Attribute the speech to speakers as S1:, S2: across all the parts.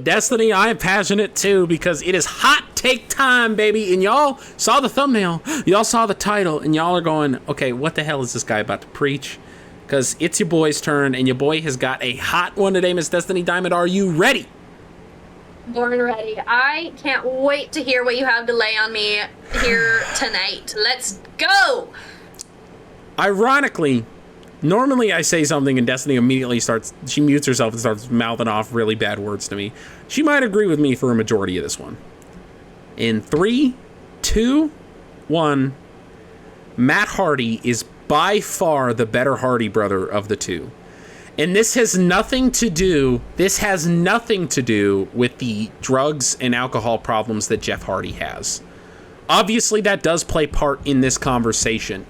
S1: Destiny, I am passionate too because it is hot take time, baby. And y'all saw the thumbnail, y'all saw the title, and y'all are going, okay, what the hell is this guy about to preach? Because it's your boy's turn, and your boy has got a hot one today, Miss Destiny Diamond. Are you ready?
S2: Born ready. I can't wait to hear what you have to lay on me here tonight. Let's go!
S1: Ironically, normally I say something and Destiny immediately she mutes herself and starts mouthing off really bad words to me. She might agree with me for a majority of this one. In 3, 2, 1, Matt Hardy is by far the better Hardy brother of the two. And this has nothing to do with the drugs and alcohol problems that Jeff Hardy has. Obviously, that does play part in this conversation.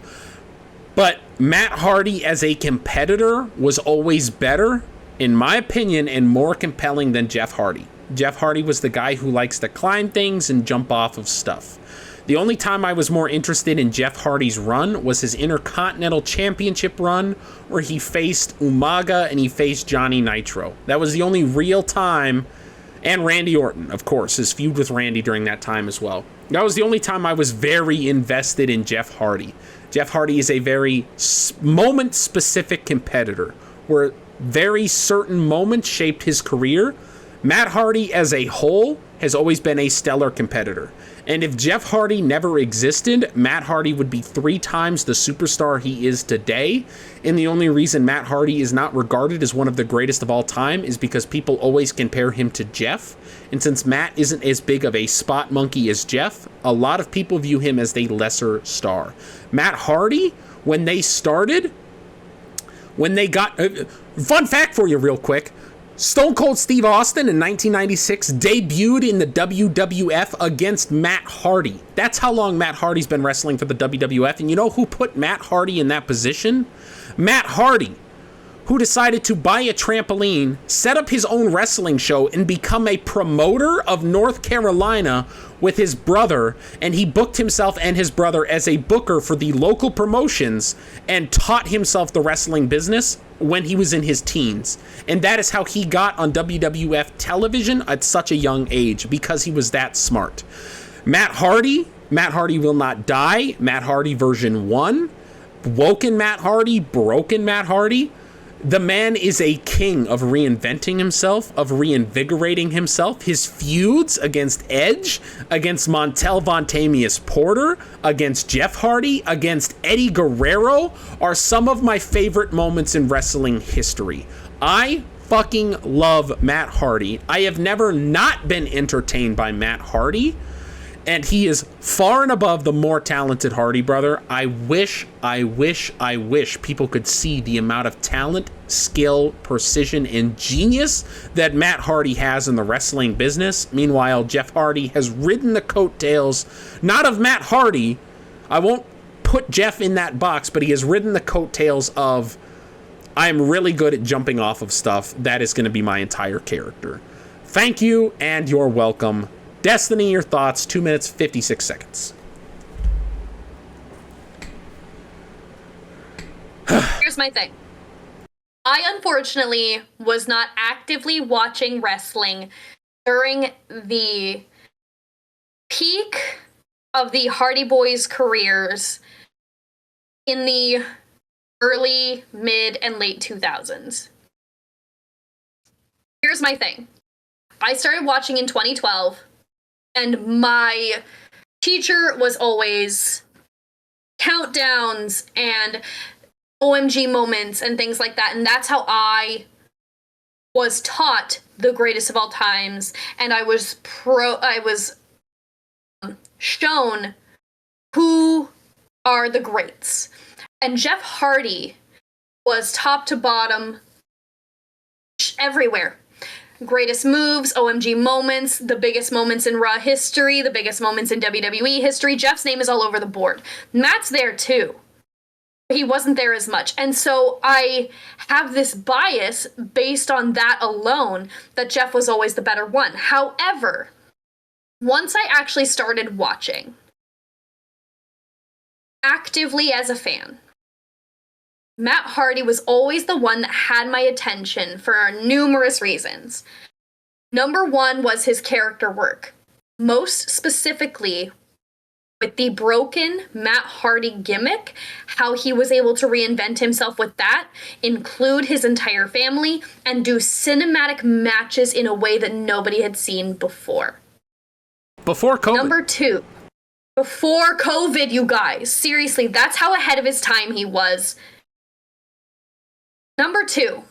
S1: But Matt Hardy as a competitor was always better, in my opinion, and more compelling than Jeff Hardy. Jeff Hardy was the guy who likes to climb things and jump off of stuff. The only time I was more interested in Jeff Hardy's run was his Intercontinental Championship run, where he faced Umaga and he faced Johnny Nitro. That was the only real time, and Randy Orton, of course, his feud with Randy during that time as well. That was the only time I was very invested in Jeff Hardy. Jeff Hardy is a very moment-specific competitor, where very certain moments shaped his career. Matt Hardy as a whole has always been a stellar competitor. And if Jeff Hardy never existed, Matt Hardy would be 3 times the superstar he is today. And the only reason Matt Hardy is not regarded as one of the greatest of all time is because people always compare him to Jeff. And since Matt isn't as big of a spot monkey as Jeff, a lot of people view him as the lesser star. Matt Hardy, when they got... fun fact for you real quick. Stone Cold Steve Austin in 1996 debuted in the WWF against Matt Hardy. That's how long Matt Hardy's been wrestling for the WWF. And you know who put Matt Hardy in that position? Matt Hardy, who decided to buy a trampoline, set up his own wrestling show, and become a promoter of North Carolina with his brother. And he booked himself and his brother as a booker for the local promotions and taught himself the wrestling business when he was in his teens. And that is how he got on WWF television at such a young age, because he was that smart. Matt Hardy will not die, Matt Hardy version 1, woken Matt Hardy, broken Matt Hardy. The man is a king of reinventing himself, of reinvigorating himself. His feuds against Edge, against Montel Vontamius Porter, against Jeff Hardy, against Eddie Guerrero are some of my favorite moments in wrestling history. I fucking love Matt Hardy. I have never not been entertained by Matt Hardy. And he is far and above the more talented Hardy brother. I wish people could see the amount of talent, skill, precision, and genius that Matt Hardy has in the wrestling business. Meanwhile, Jeff Hardy has ridden the coattails, not of Matt Hardy. I won't put Jeff in that box, but he has ridden the coattails of, I'm really good at jumping off of stuff. That is going to be my entire character. Thank you, and you're welcome. Destiny, your thoughts, 2 minutes, 56 seconds.
S2: Here's my thing. I unfortunately was not actively watching wrestling during the peak of the Hardy Boys' careers in the early, mid, and late 2000s. Here's my thing. I started watching in 2012. And my teacher was always countdowns and OMG moments and things like that. And that's how I was taught the greatest of all times. And I was shown who are the greats. And Jeff Hardy was top to bottom everywhere. Greatest moves, OMG moments, the biggest moments in Raw history, the biggest moments in WWE history. Jeff's name is all over the board. Matt's there too. He wasn't there as much. And so I have this bias based on that alone, that Jeff was always the better one. However, once I actually started watching actively as a fan, Matt Hardy was always the one that had my attention for numerous reasons. Number one was his character work. Most specifically, with the broken Matt Hardy gimmick, how he was able to reinvent himself with that, include his entire family, and do cinematic matches in a way that nobody had seen before.
S1: Before COVID.
S2: Number two, before COVID, you guys. Seriously, that's how ahead of his time he was. Number two,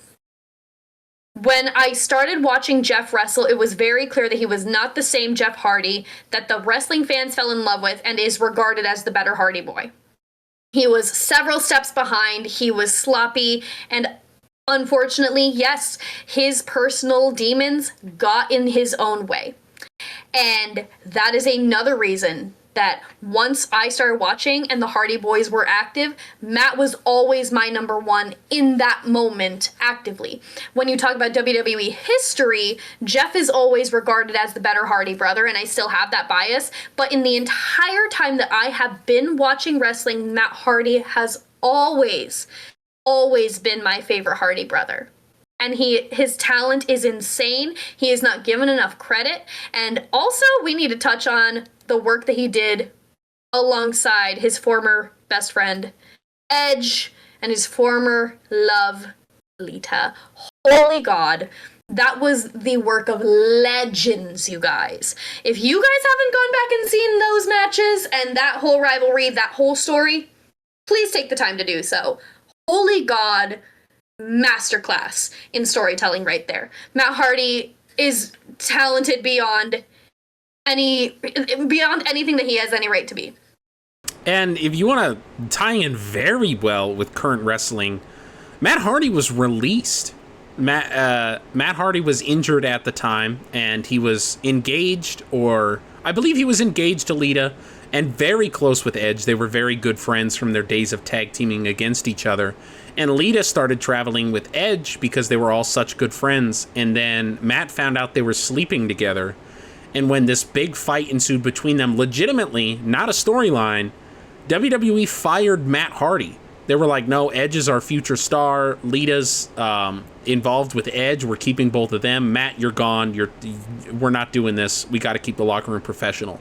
S2: when I started watching Jeff wrestle, it was very clear that he was not the same Jeff Hardy that the wrestling fans fell in love with and is regarded as the better Hardy Boy. He was several steps behind, he was sloppy, and unfortunately, yes, his personal demons got in his own way. And that is another reason that once I started watching and the Hardy Boys were active, Matt was always my number one in that moment actively. When you talk about WWE history, Jeff is always regarded as the better Hardy brother, and I still have that bias. But in the entire time that I have been watching wrestling, Matt Hardy has always been my favorite Hardy brother. And his talent is insane. He is not given enough credit. And also, we need to touch on the work that he did alongside his former best friend, Edge, and his former love, Lita. Holy God. That was the work of legends, you guys. If you guys haven't gone back and seen those matches and that whole rivalry, that whole story, please take the time to do so. Holy God. Masterclass in storytelling right there. Matt Hardy is talented beyond anything that he has any right to be.
S1: And if you want to tie in very well with current wrestling, Matt Hardy was released. Matt Hardy was injured at the time, and he was engaged, or I believe he was engaged to Lita, and very close with Edge. They were very good friends from their days of tag teaming against each other. And Lita started traveling with Edge because they were all such good friends. And then Matt found out they were sleeping together. And when this big fight ensued between them, legitimately, not a storyline, WWE fired Matt Hardy. They were like, no, Edge is our future star. Lita's involved with Edge. We're keeping both of them. Matt, you're gone. We're not doing this. We got to keep the locker room professional.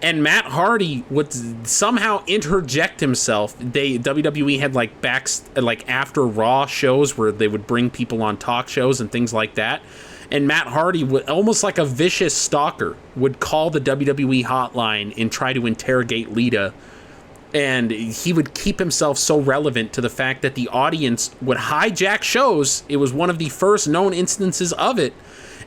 S1: And Matt Hardy would somehow interject himself. WWE had like after Raw shows where they would bring people on talk shows and things like that. And Matt Hardy would, almost like a vicious stalker, would call the WWE hotline and try to interrogate Lita. And he would keep himself so relevant to the fact that the audience would hijack shows. It was one of the first known instances of it.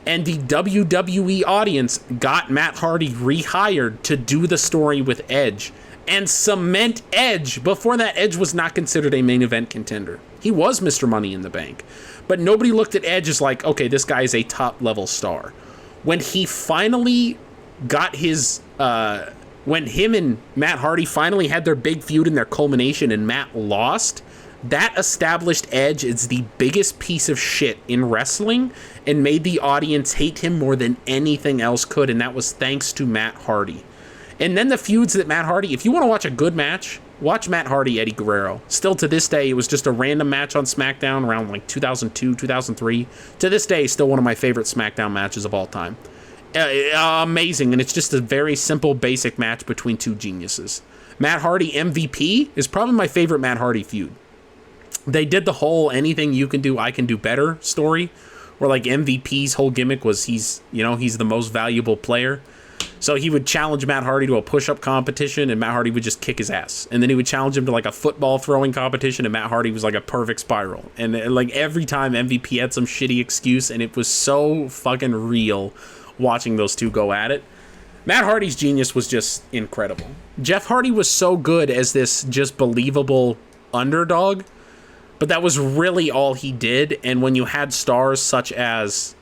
S1: And the WWE audience got Matt Hardy rehired to do the story with Edge and cement Edge. Before that, Edge was not considered a main event contender. He was Mr. Money in the Bank. But nobody looked at Edge as like, okay, this guy is a top level star. When he finally got his, when him and Matt Hardy finally had their big feud and their culmination and Matt lost, that established Edge as the biggest piece of shit in wrestling and made the audience hate him more than anything else could, and that was thanks to Matt Hardy. And then the feuds that Matt Hardy, if you want to watch a good match, watch Matt Hardy, Eddie Guerrero. Still to this day, it was just a random match on SmackDown around like 2002, 2003. To this day, still one of my favorite SmackDown matches of all time. Amazing, and it's just a very simple, basic match between two geniuses. Matt Hardy MVP is probably my favorite Matt Hardy feud. They did the whole anything you can do, I can do better story, where like MVP's whole gimmick was he's the most valuable player. So he would challenge Matt Hardy to a push-up competition, and Matt Hardy would just kick his ass. And then he would challenge him to like a football throwing competition, and Matt Hardy was like a perfect spiral. And like every time MVP had some shitty excuse, and it was so fucking real watching those two go at it. Matt Hardy's genius was just incredible. Jeff Hardy was so good as this just believable underdog, but that was really all he did. And when you had stars such as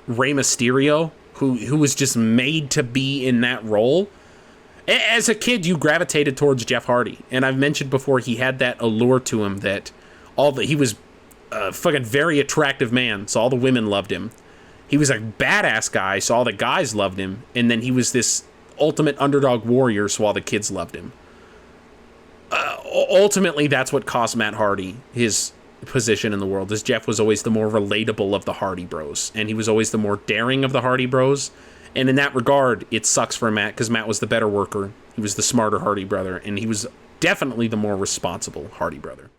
S1: Rey Mysterio, who was just made to be in that role, as a kid, you gravitated towards Jeff Hardy. And I've mentioned before, he had that allure to him that he was a fucking very attractive man, so all the women loved him. He was a badass guy, so all the guys loved him. And then he was this ultimate underdog warrior, so all the kids loved him. Ultimately, that's what cost Matt Hardy his position in the world, is Jeff was always the more relatable of the Hardy Bros, and he was always the more daring of the Hardy Bros. And in that regard, it sucks for Matt, because Matt was the better worker. He was the smarter Hardy brother, and he was definitely the more responsible Hardy brother.